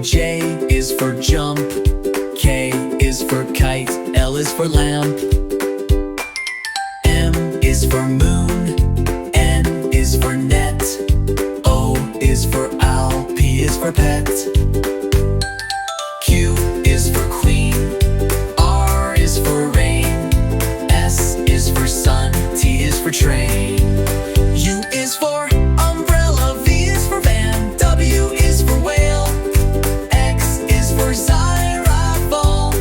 cream. J is for jump. K is for kite. L is for lamp. M is for moon. N is for net. O is for owl. P is for pet. Q is for queen. R is for rain. S is for sun. T is for train. U is for umbrella. V is for van. W is for whale. X is for xylophone.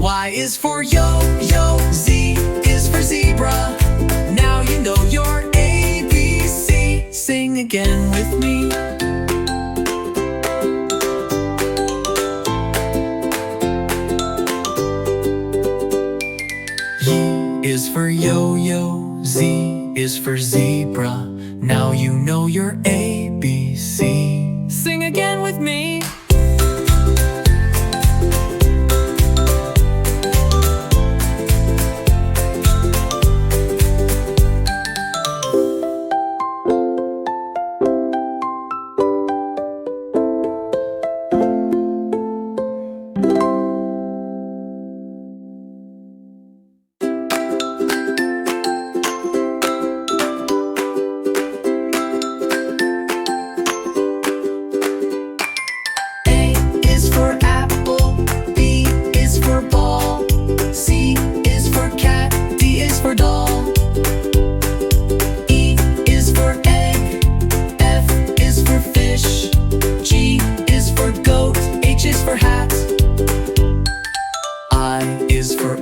Y is for yo-yo. Z is for zebra. Now you know your ABC. Sing again with me. Y is for yo-yo. Z is for zebra. Now you know your ABC. Sing again with me.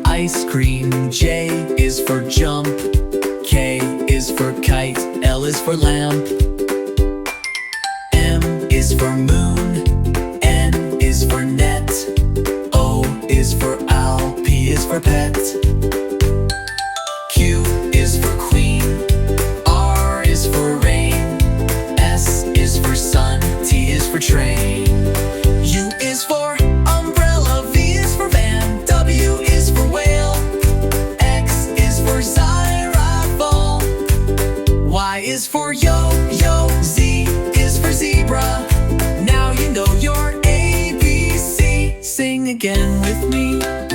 Ice cream. J is for jump. K is for kite. L is for lamp. M is for moon. N is for net. O is for owl. P is for pet. Q is for queen. R is for rain. S is for sun. T is for train. U is for umbrella. V is for van. W is for whale. X is for xylophone. Y is for yo-yo. Z is for zebra. Now you know your ABC. Sing again with me.